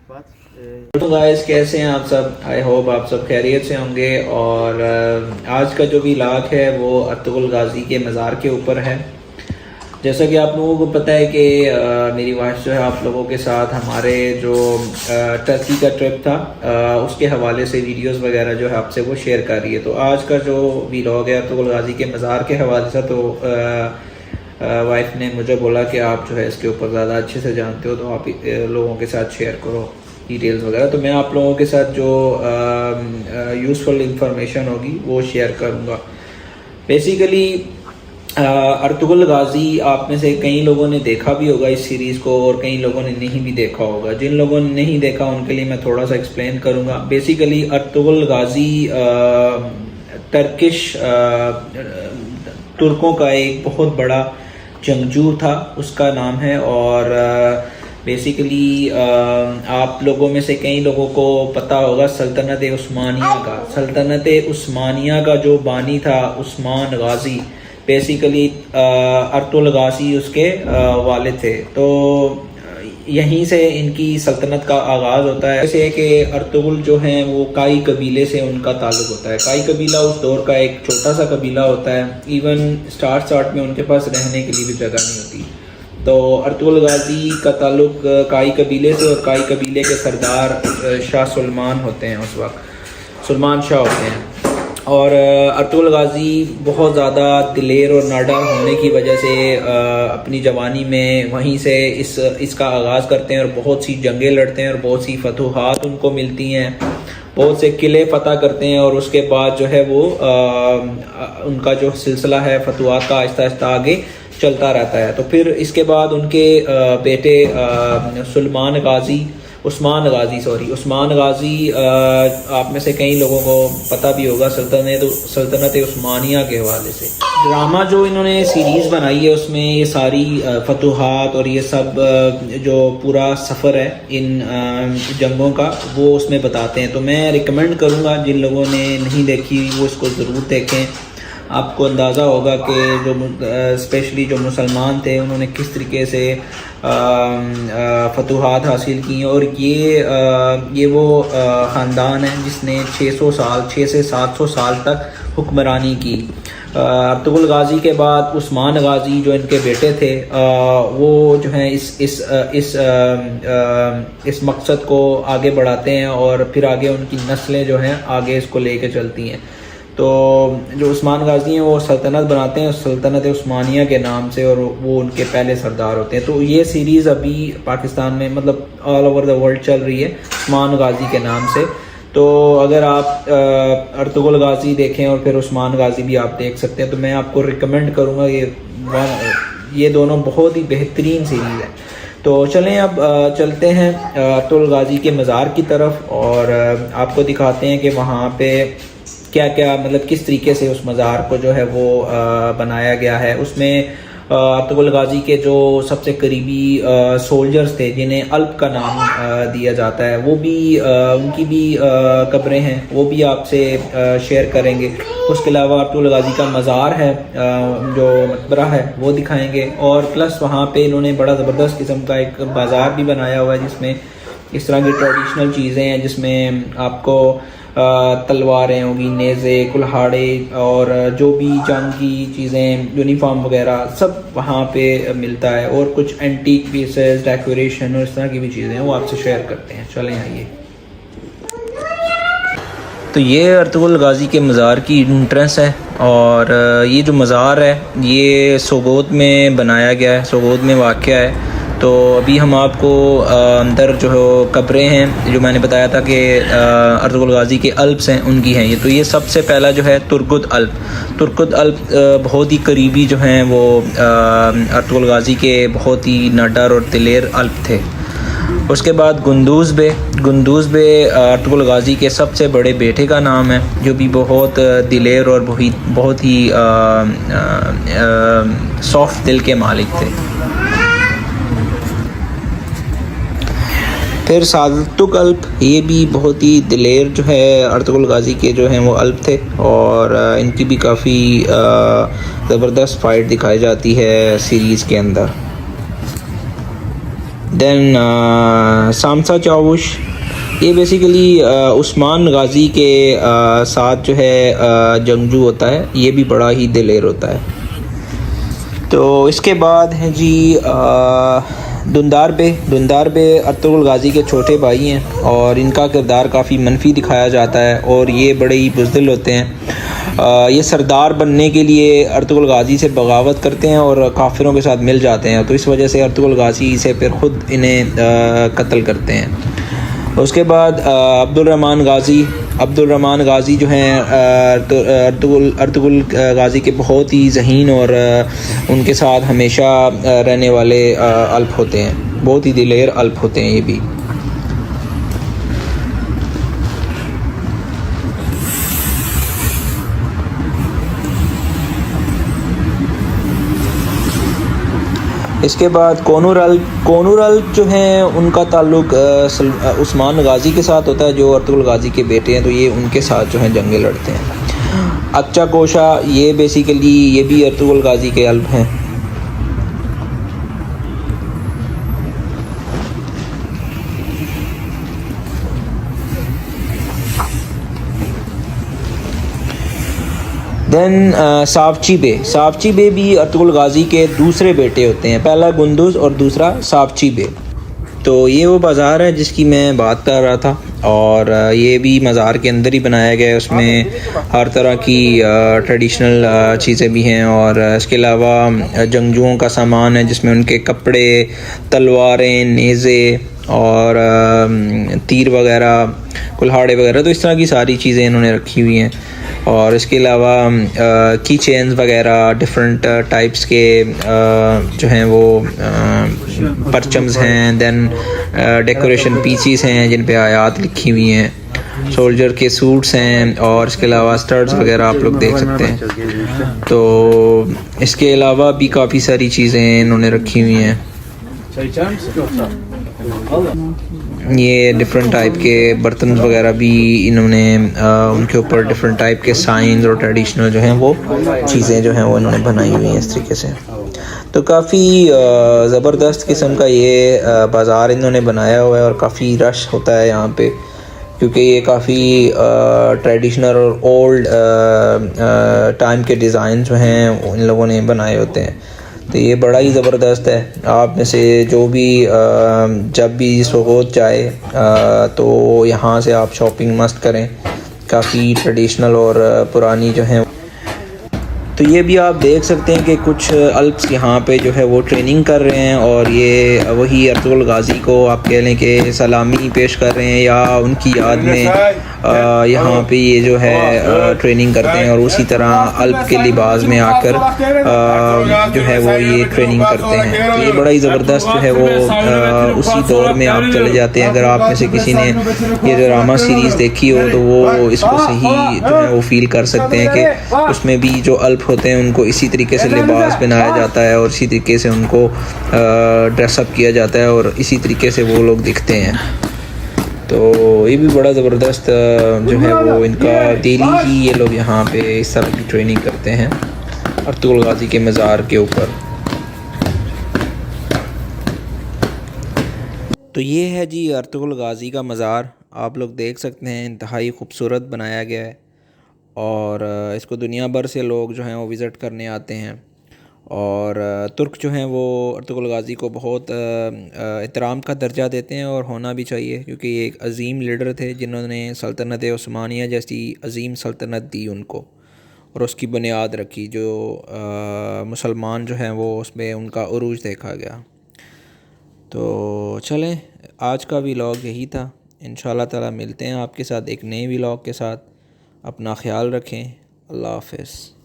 तो गाइस कैसे हैं आप सब। आई होप आप सब खैरियत से होंगे। और आज का जो व्लॉग है वो अर्तुगरुल गाजी के मज़ार के ऊपर है। जैसा कि आप लोगों को पता है कि मेरी वाइफ जो है आप लोगों के साथ हमारे जो टर्की का ट्रिप था उसके हवाले से वीडियोस वगैरह जो है आपसे वो शेयर कर रही है। तो आज का जो व्लॉग है अर्तुगरुल गाजी के मज़ार के हवाले से, तो वाइफ ने मुझे बोला कि आप जो है इसके ऊपर ज़्यादा अच्छे से जानते हो तो आप लोगों के साथ शेयर करो डिटेल्स वगैरह। तो मैं आप लोगों के साथ जो यूज़फुल इंफॉर्मेशन होगी वो शेयर करूँगा। बेसिकली अर्तुगरुल गाजी आप में से कई लोगों ने देखा भी होगा इस सीरीज़ को और कई लोगों ने नहीं भी देखा होगा। जिन लोगों ने नहीं देखा उनके लिए मैं थोड़ा सा एक्सप्लेन करूँगा। बेसिकली अर्तुगरुल गाजी टर्किश तुर्कों का एक बहुत बड़ा जंगजू था, उसका नाम है। और बेसिकली आप लोगों में से कई लोगों को पता होगा सल्तनत उस्मानिया का। सल्तनत उस्मानिया का जो बानी था उस्मान गाजी, बेसिकली अर्तुगरुल गाजी उसके वालिद थे। तो यहीं से इनकी सल्तनत का आगाज़ होता है। जैसे कि अर्तुगरुल जो हैं वो काई कबीले से उनका ताल्लुक़ होता है। काई कबीला उस दौर का एक छोटा सा कबीला होता है। इवन स्टार्ट में उनके पास रहने के लिए भी जगह नहीं होती। तो अर्तुगरुल गाजी का ताल्लुक़ काई कबीले से, और काई कबीले के सरदार शाह सुलेमान होते हैं, उस वक्त सुलेमान शाह होते हैं। और अर्तुगरुल गाजी बहुत ज़्यादा दिलेर और नाडार होने की वजह से अपनी जवानी में वहीं से इसका आगाज़ करते हैं और बहुत सी जंगें लड़ते हैं और बहुत सी फतूहात उनको मिलती हैं, बहुत से किले फतह करते हैं। और उसके बाद जो है वो उनका जो सिलसिला है फतूहात का आहिस्ता आहिस्ता आगे चलता रहता है। तो फिर इसके बाद उनके बेटे उस्मान गाजी आप में से कई लोगों को पता भी होगा सल्तनत उस्मानिया के हवाले से। ड्रामा जो इन्होंने सीरीज़ बनाई है उसमें ये सारी फतूहात और ये सब जो पूरा सफ़र है इन जंगों का वो उसमें बताते हैं। तो मैं रिकमेंड करूँगा जिन लोगों ने नहीं देखी वो इसको ज़रूर देखें। आपको अंदाज़ा होगा कि जो स्पेशली जो मुसलमान थे उन्होंने किस तरीके से फतूहात हासिल की। और ये वो ख़ानदान है जिसने 6 से 700 साल तक हुक्मरानी की। अर्तुगरुल गाजी के बाद उस्मान गाजी जो इनके बेटे थे वो जो हैं इस मकसद को आगे बढ़ाते हैं और फिर आगे उनकी नस्लें जो हैं आगे इसको लेके चलती हैं। तो जो उस्मान गाजी हैं वो सल्तनत बनाते हैं सल्तनत उस्मानिया के नाम से, और वो उनके पहले सरदार होते हैं। तो ये सीरीज़ अभी पाकिस्तान में मतलब ऑल ओवर द वर्ल्ड चल रही है उस्मान गाजी के नाम से। तो अगर आप अर्तुगरुल गाजी देखें और फिर उस्मान गाजी भी आप देख सकते हैं, तो मैं आपको रिकमेंड करूँगा। ये दोनों बहुत ही बेहतरीन सीरीज़ है। तो चलें अब चलते हैं अर्तुगरुल गाजी के मज़ार की तरफ और आपको दिखाते हैं कि वहाँ पे क्या क्या मतलब किस तरीके से उस मज़ार को जो है वो बनाया गया है। उसमें अर्तुगरुल गाजी के जो सबसे करीबी सोल्जर्स थे जिन्हें अल्प का नाम दिया जाता है वो भी उनकी भी कब्रें हैं, वो भी आपसे शेयर करेंगे। उसके अलावा अर्तुगरुल गाजी का मज़ार है जो मकबरा है वो दिखाएंगे। और प्लस वहाँ पे इन्होंने बड़ा ज़बरदस्त किस्म का एक बाज़ार भी बनाया हुआ है जिसमें इस तरह की ट्रेडिशनल चीज़ें हैं, जिसमें आपको तलवारें होगी, नेज़े, कुल्हाड़े और जो भी जंग की चीज़ें, यूनिफॉर्म वगैरह सब वहाँ पे मिलता है। और कुछ एंटीक पीसेस, डेकोरेशन और इस तरह की भी चीज़ें वो आपसे शेयर करते हैं। चलें आइए। तो ये अर्तुगरुल गाजी के मज़ार की एंट्रेंस है और ये जो मज़ार है ये सोगोद में बनाया गया है, सोगोद में वाक़या है। तो अभी हम आपको अंदर जो है कब्रें हैं जो मैंने बताया था कि अर्तुगरुल गाजी के अल्प्स हैं उनकी हैं ये। तो ये सबसे पहला जो है तुर्गुत अल्प बहुत ही करीबी जो हैं वो अर्तुगरुल गाजी के बहुत ही नाडार और दिलेर अल्प थे। उसके बाद गुंदूज़ बे अर्तुगरुल गाजी के सबसे बड़े बेटे का नाम है जो भी बहुत दिलेर और बहुत ही सॉफ्ट दिल के मालिक थे। फिर सादतुक अल्प, ये भी बहुत ही दिलेर जो है अर्तुगरुल गाजी के जो हैं वो अल्प थे और इनकी भी काफ़ी ज़बरदस्त फ़ाइट दिखाई जाती है सीरीज़ के अंदर। देन सामसा चावुश, ये बेसिकली उस्मान गाज़ी के साथ जो है जंगजू होता है, ये भी बड़ा ही दिलेर होता है। तो इसके बाद हैं जी दुंदार बे। दुंदार बे अर्तुगरुल गाज़ी के छोटे भाई हैं और इनका किरदार काफ़ी मनफी दिखाया जाता है और ये बड़े ही बुज़दिल होते हैं। ये सरदार बनने के लिए अर्तुगरुल गाज़ी से बगावत करते हैं और काफिरों के साथ मिल जाते हैं, तो इस वजह से अर्तुगरुल गाज़ी से फिर ख़ुद इन्हें कत्ल करते हैं। उसके बाद अब्दुर्रहमान गाज़ी जो हैं अर्तुगरुल गाज़ी के बहुत ही ज़हीन और उनके साथ हमेशा रहने वाले अल्प होते हैं, बहुत ही दिलेर अल्प होते हैं ये भी। इसके बाद कोनूर अल्प जो हैं उनका ताल्लुक़ उस्मान गाज़ी के साथ होता है, जो अर्तुगरुल गाज़ी के बेटे हैं, तो ये उनके साथ जो हैं जंगें लड़ते हैं। अच्छा कोशा, ये बेसिकली ये भी अर्तुगरुल गाज़ी के अल्प हैं। देन सावची बे भी अर्तुगरुल गाज़ी के दूसरे बेटे होते हैं, पहला गुंदुज़ और दूसरा सावची बे। तो ये वो बाज़ार है जिसकी मैं बात कर रहा था और ये भी मज़ार के अंदर ही बनाया गया है, उसमें हर तरह की ट्रेडिशनल चीज़ें भी हैं और इसके अलावा जंगजुओं का सामान है जिसमें उनके कपड़े, तलवारें, नेज़े और तीर वगैरह, कुल्हाड़े वगैरह, तो इस तरह की सारी चीज़ें इन्होंने रखी हुई हैं। और इसके अलावा की चेन्स वगैरह, डिफरेंट टाइप्स के जो हैं वो परचम्स हैं, देन डेकोरेशन पीसीस हैं जिन पे आयात लिखी हुई हैं, सोल्जर के सूट्स हैं और इसके अलावा स्टड्स वगैरह आप लोग देख सकते हैं। तो इसके अलावा भी काफ़ी सारी चीज़ें इन्होंने रखी हुई हैं। ये डिफरेंट टाइप के बर्तन वगैरह भी इन्होंने उनके ऊपर डिफरेंट टाइप के साइंस और ट्रेडिशनल जो हैं वो चीज़ें जो हैं वो इन्होंने बनाई हुई हैं इस तरीके से। तो काफ़ी ज़बरदस्त किस्म का ये बाज़ार इन्होंने बनाया हुआ है और काफ़ी रश होता है यहाँ पे, क्योंकि ये काफ़ी ट्रेडिशनल और ओल्ड टाइम के डिज़ाइन जो हैं इन लोगों ने बनाए होते हैं। तो ये बड़ा ही ज़बरदस्त है। आप में से जो भी जब भी सोगोत जाए तो यहाँ से आप शॉपिंग मस्त करें, काफ़ी ट्रेडिशनल और पुरानी जो है। तो ये भी आप देख सकते हैं कि कुछ अल्प्स यहाँ पे जो है वो ट्रेनिंग कर रहे हैं और ये वही अर्तुगरुल गाज़ी को आप कह लें कि सलामी पेश कर रहे हैं या उनकी याद में यहाँ पे ये जो है ट्रेनिंग करते हैं और उसी तरह अल्प के लिबास में आकर जो है वो ये ट्रेनिंग करते हैं। तो ये बड़ा ही ज़बरदस्त जो है वो उसी दौर में आप चले जाते हैं। अगर आप में से किसी ने ये ड्रामा सीरीज़ देखी हो तो वो इसको सही जो है वो फील कर सकते हैं कि उसमें भी जो अल्प होते हैं उनको इसी तरीके से लिबास पहनाया जाता है और इसी तरीके से उनको ड्रेसअप किया जाता है और इसी तरीके से वो लोग दिखते हैं। तो ये भी बड़ा ज़बरदस्त जो है वो इनका डेली ही ये लोग यहाँ पे इस तरह की ट्रेनिंग करते हैं अर्तुगरुल गाज़ी के मज़ार के ऊपर। तो ये है जी अर्तुगरुल गाज़ी का मज़ार, आप लोग देख सकते हैं इंतहाई खूबसूरत बनाया गया है और इसको दुनिया भर से लोग जो हैं वो विज़िट करने आते हैं। और तुर्क जो हैं वो अर्तुगरुल गाज़ी को बहुत एहतराम का दर्जा देते हैं और होना भी चाहिए, क्योंकि ये एक अज़ीम लीडर थे जिन्होंने सल्तनत उस्मानिया जैसी अज़ीम सल्तनत दी उनको और उसकी बुनियाद रखी, जो मुसलमान जो हैं वो उसमें उनका उरूज देखा गया। तो चलें, आज का व्लॉग यही था। इंशाअल्लाह ताला मिलते हैं आपके साथ एक नए व्लॉग के साथ। अपना ख्याल रखें। अल्लाह हाफ़िज़।